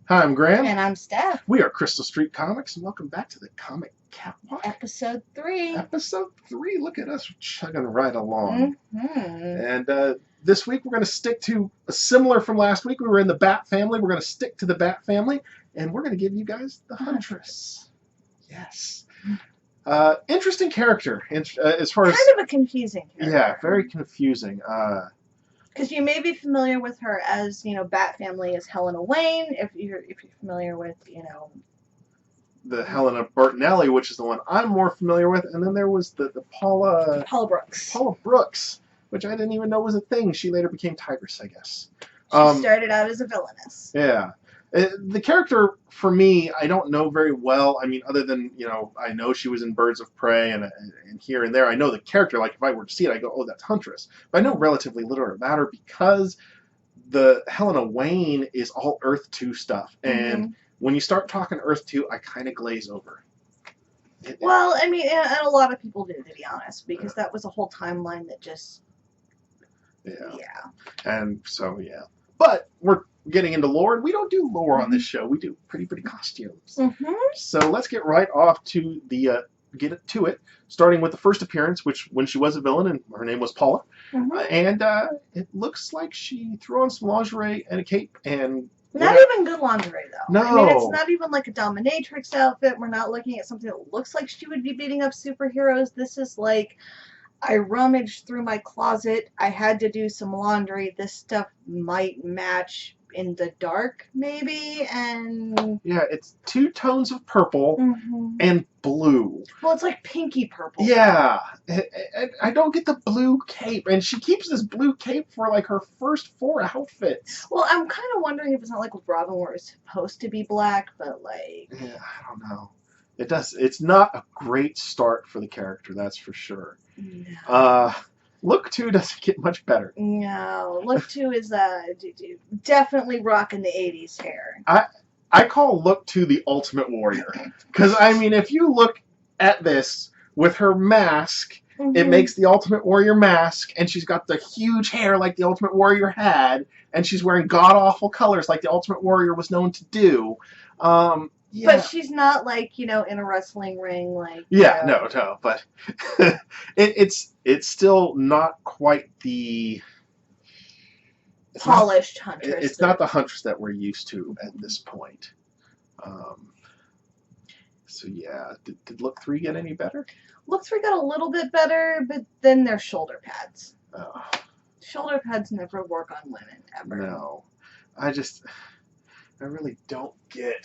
Hi, I'm Graham. And I'm Steph. We are Crystal Street Comics, and welcome back to the Comic Catwalk. Episode 3. Episode 3. Look at us chugging right along. Mm-hmm. And this week we're going to stick to, similar from last week, we were in the Bat family. We're going to stick to the Bat family, and we're going to give you guys the Huntress. Yes. Interesting character, as far as... Kind of a confusing character. Yeah, very confusing. Because you may be familiar with her as, Bat Family as Helena Wayne, if you're familiar with, the Helena Bertinelli, which is the one I'm more familiar with, and then there was the Paula Brooks. Paula Brooks, which I didn't even know was a thing. She later became Tigress, I guess. She started out as a villainess. Yeah. The character, for me, I don't know very well. I mean, other than, I know she was in Birds of Prey and here and there. I know the character. Like, if I were to see it, I go, oh, that's Huntress. But I know relatively little about her because the Helena Wayne is all Earth 2 stuff. And when you start talking Earth 2, I kind of glaze over. Well, I mean, and a lot of people do, to be honest, because that was a whole timeline that just... Yeah. And so, yeah. But we're getting into lore, and we don't do lore on this show. We do pretty costumes. So let's get right off to the it, starting with the first appearance, which when she was a villain, and her name was Paula. And it looks like she threw on some lingerie and a cape, and not even good lingerie, though. No. I mean, it's not even like a dominatrix outfit. We're not looking at something that looks like she would be beating up superheroes. This is like, I rummaged through my closet. I had to do some laundry. This stuff might match in the dark, maybe, and... Yeah, it's 2 tones of purple and blue. Well, it's like pinky purple. Yeah. I don't get the blue cape, and she keeps this blue cape for, like, her first 4 outfits. Well, I'm kind of wondering if it's not like with Robin where it's supposed to be black, but, like... Yeah, I don't know. It's not a great start for the character, that's for sure. No. Look 2 doesn't get much better. No, Look 2 is definitely rocking the 80s hair. I call Look 2 the Ultimate Warrior. Because, I mean, if you look at this with her mask, it makes the Ultimate Warrior mask, and she's got the huge hair like the Ultimate Warrior had, and she's wearing god-awful colors like the Ultimate Warrior was known to do. Yeah. But she's not, like, in a wrestling ring, like... Yeah, no, but it's still not quite the... polished Huntress. It's not the Huntress that we're used to at this point. So, yeah. Did Look 3 get any better? Look 3 got a little bit better, but then their shoulder pads. Oh. Shoulder pads never work on women, ever. No. I really don't get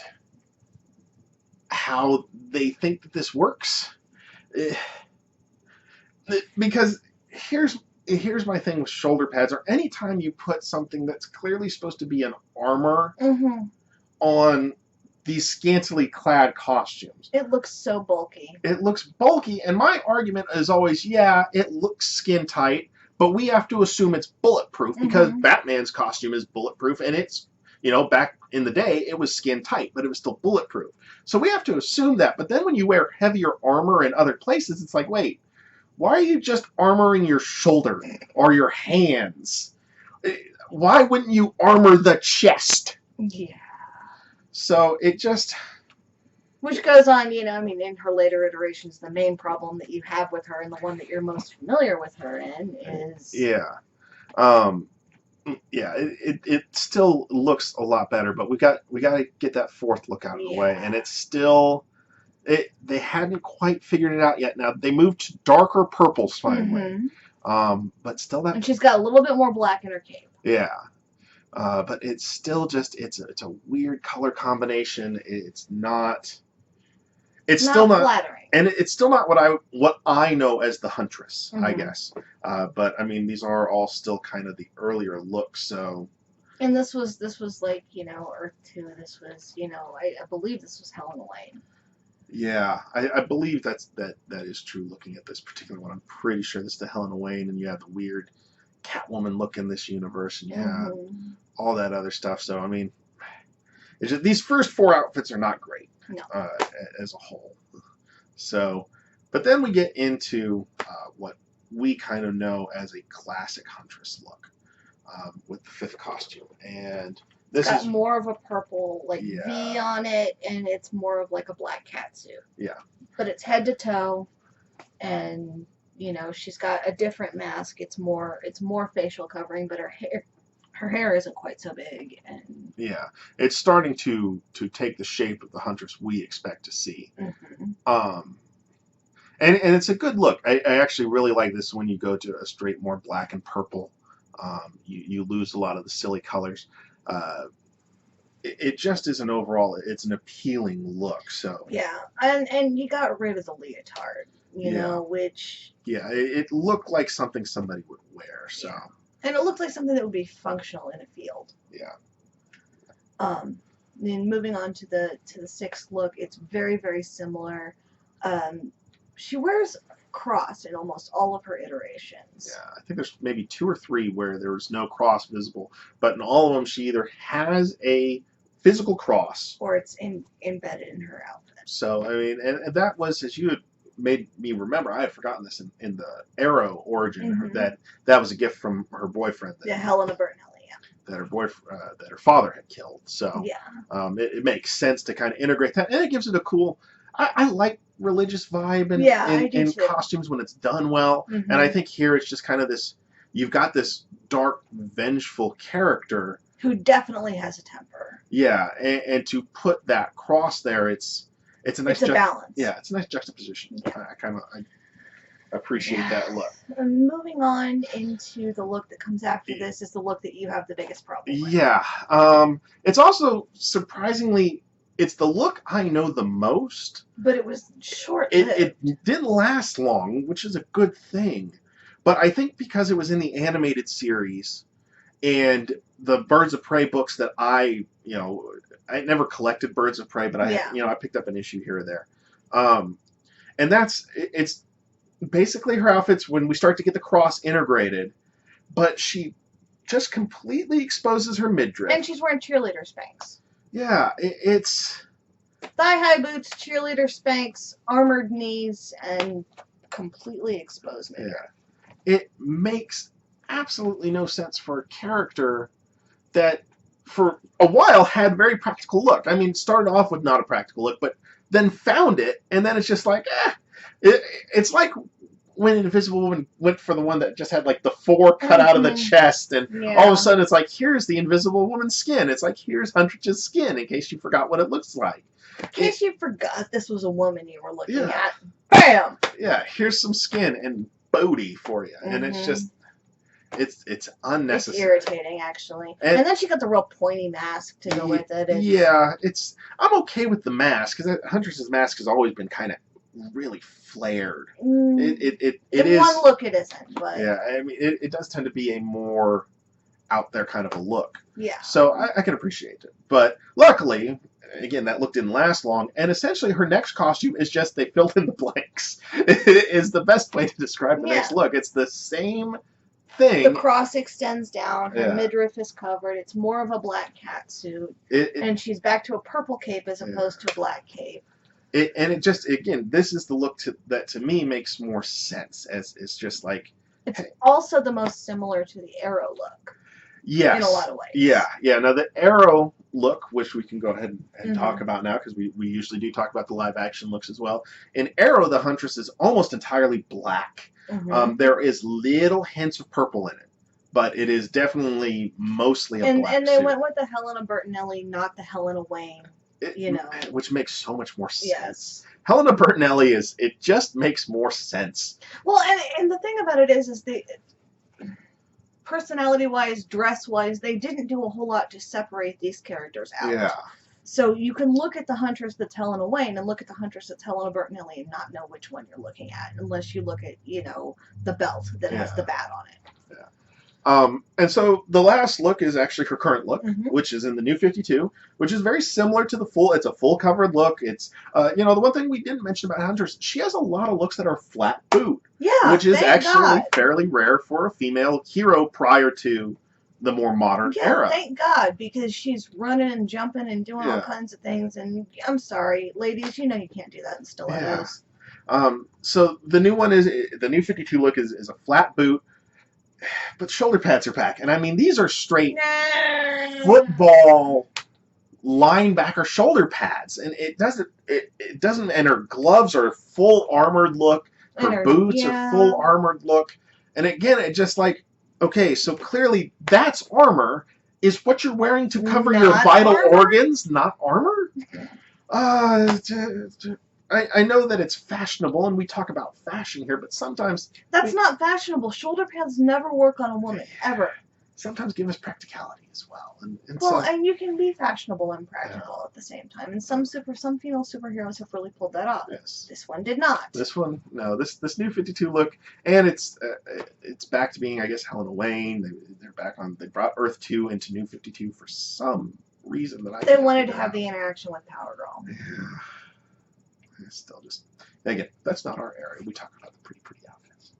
how they think that this works, because here's my thing with shoulder pads, or anytime you put something that's clearly supposed to be an armor on these scantily clad costumes. It looks so bulky. It looks bulky, and my argument is always, yeah, it looks skin tight, but we have to assume it's bulletproof because Batman's costume is bulletproof, and it's, back in the day, it was skin tight, but it was still bulletproof. So we have to assume that. But then when you wear heavier armor in other places, it's like, wait, why are you just armoring your shoulder or your hands? Why wouldn't you armor the chest? Yeah. So it just... Which goes on, in her later iterations, the main problem that you have with her and the one that you're most familiar with her in is... Yeah. Yeah, it still looks a lot better, but we got to get that 4th look out of the way, and it's still... They hadn't quite figured it out yet. Now, they moved to darker purples finally. But still that... And she's got a little bit more black in her cape. Yeah. But it's still just... It's a weird color combination. It's not... It's still not flattering. And it's still not what I know as the Huntress, I guess. But, I mean, these are all still kind of the earlier looks, so... And this was like, Earth 2. This was, I believe this was Helena Wayne. Yeah, I believe that is true looking at this particular one. I'm pretty sure this is the Helena Wayne, and you have the weird Catwoman look in this universe, and you have all that other stuff. So, I mean, it's just, these first 4 outfits are not great as a whole. So, but then we get into what we kind of know as a classic Huntress look with the 5th costume. And It's got more of a purple V on it, and it's more of like a black catsuit. Yeah. But it's head to toe, and she's got a different mask. It's more facial covering, but her hair isn't quite so big. And yeah, it's starting to take the shape of the Huntress we expect to see. Mm-hmm. And it's a good look. I actually really like this when you go to a straight more black and purple. You lose a lot of the silly colors. It just is it's an appealing look. So yeah, and you got rid of the leotard, which it looked like something somebody would wear. So and it looked like something that would be functional in a field. Yeah. Then moving on to the sixth look, it's very, very similar. She wears cross in almost all of her iterations. Yeah, I think there's maybe 2 or 3 where there's no cross visible, but in all of them she either has a physical cross or it's embedded in her outfit. So I mean, and that was, as you had made me remember, I had forgotten this in the Arrow origin, Mm-hmm. that was a gift from her boyfriend. Helena Bertinelli, yeah. That her father had killed. So yeah, it makes sense to kind of integrate that, and it gives it a cool. I like religious vibe in costumes when it's done well, mm-hmm. and I think here it's just kind of this. You've got this dark, vengeful character who definitely has a temper. Yeah, and to put that cross there, it's a nice balance. Yeah, it's a nice juxtaposition. Yeah. I appreciate that look. Moving on into the look that comes after this is the look that you have the biggest problem with. Yeah, it's also surprisingly. It's the look I know the most. But it was short. It didn't last long, which is a good thing. But I think because it was in the animated series and the Birds of Prey books that I never collected Birds of Prey, but I picked up an issue here or there. And it's basically her outfits when we start to get the cross integrated, but she just completely exposes her midriff. And she's wearing cheerleader Spanx. Yeah, it's thigh-high boots, cheerleader Spanx, armored knees, and completely exposed midriff. Yeah. It makes absolutely no sense for a character that for a while had very practical look. I mean, started off with not a practical look, but then found it, and then it's just like, it's like when Invisible Woman went for the one that just had like the 4 cut out of the chest, and all of a sudden it's like, here's the Invisible Woman's skin. It's like, here's Huntress's skin, in case you forgot what it looks like. In case you forgot this was a woman you were looking at. Bam! Yeah, here's some skin and booty for you. And it's just, it's unnecessary. It's irritating, actually. And then she got the real pointy mask to go with it. I'm okay with the mask, because Huntress's mask has always been kind of really flared. It is one look it isn't, but yeah, I mean it does tend to be a more out there kind of a look. Yeah. So I can appreciate it. But luckily, again, that look didn't last long, and essentially her next costume is just they filled in the blanks. It is the best way to describe the next look. It's the same thing. The cross extends down, her midriff is covered, it's more of a black catsuit, and she's back to a purple cape as opposed to a black cape. This is the look that to me makes more sense, as it's just like... It's also the most similar to the Arrow look. Yes. In a lot of ways. Yeah. Now the Arrow look, which we can go ahead and talk about now, because we usually do talk about the live action looks as well. In Arrow, the Huntress is almost entirely black. There is little hints of purple in it, but it is definitely mostly a black And they suit. went with the Helena Bertinelli, not the Helena Wayne. Which makes so much more sense. Yes. Helena Bertinelli it just makes more sense. Well, and the thing about it is the personality-wise, dress-wise, they didn't do a whole lot to separate these characters out. Yeah. So you can look at the Huntress that's Helena Wayne and look at the Huntress that's Helena Bertinelli and not know which one you're looking at, unless you look at, the belt that has the bat on it. Yeah. And so the last look is actually her current look, which is in the New 52, which is very similar to it's a full covered look. It's, the one thing we didn't mention about Huntress, she has a lot of looks that are flat boot. Yeah, which is actually fairly rare for a female hero prior to the more modern era. Thank God, because she's running and jumping and doing all kinds of things, and I'm sorry, ladies, you can't do that in stilettos. So the new one the New 52 look is a flat boot. but shoulder pads are back, and I mean these are straight football linebacker shoulder pads, and it doesn't. And her gloves are full armored look. Her boots are full armored look, and again, it just like, okay, so clearly that's armor. Is what you're wearing to cover your vital organs, not armor? I know that it's fashionable, and we talk about fashion here, but sometimes that's not fashionable. Shoulder pads never work on a woman ever. Sometimes give us practicality as well. And you can be fashionable and practical at the same time. And some female superheroes have really pulled that off. Yes. This one did not. This one, no. This new 52 look, and it's back to being, I guess, Helena Wayne. They brought Earth 2 into New 52 for some reason that they wanted to have the interaction with Power Girl. Yeah. It's still just, again, that's not our area. We talk about the pretty outfits.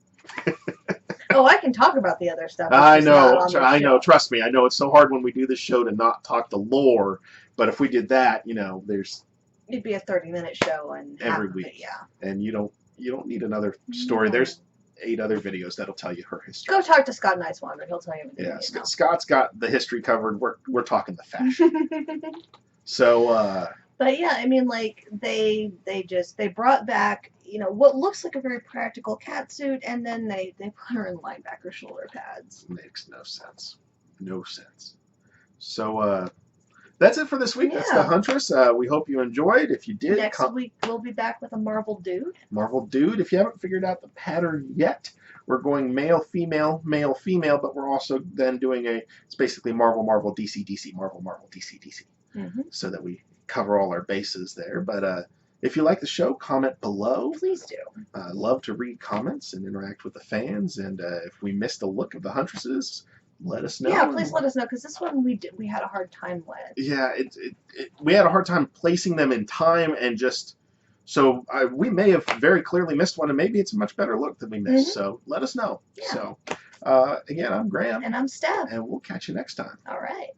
Oh, I can talk about the other stuff. I know. Trust me, I know it's so hard when we do this show to not talk the lore. But if we did that, it'd be a 30-minute show and every week. And you don't need another story. There's 8 other videos that'll tell you her history. Go talk to Scott Nicewander. He'll tell you everything. Yeah, Scott's got the history covered. We're talking the fashion. So. But yeah, I mean, like they brought back what looks like a very practical cat suit, and then they put her in linebacker shoulder pads. Makes no sense. No sense. So that's it for this week. Yeah. That's the Huntress. We hope you enjoyed. If you did, next week we'll be back with a Marvel Dude. Marvel Dude. If you haven't figured out the pattern yet, we're going male, female, but we're also then doing it's basically Marvel, DC, DC, Marvel, DC, DC. Mm-hmm. So that we cover all our bases there. But if you like the show, comment below. Please do. Love to read comments and interact with the fans. And if we missed a look of the Huntresses, let us know. Yeah, please let us know, because this one we had a hard time with. Yeah, we had a hard time placing them in time, and just so we may have very clearly missed one, and maybe it's a much better look than we missed. Mm-hmm. So let us know. Yeah. So again, I'm Graham. And I'm Steph. And we'll catch you next time. All right.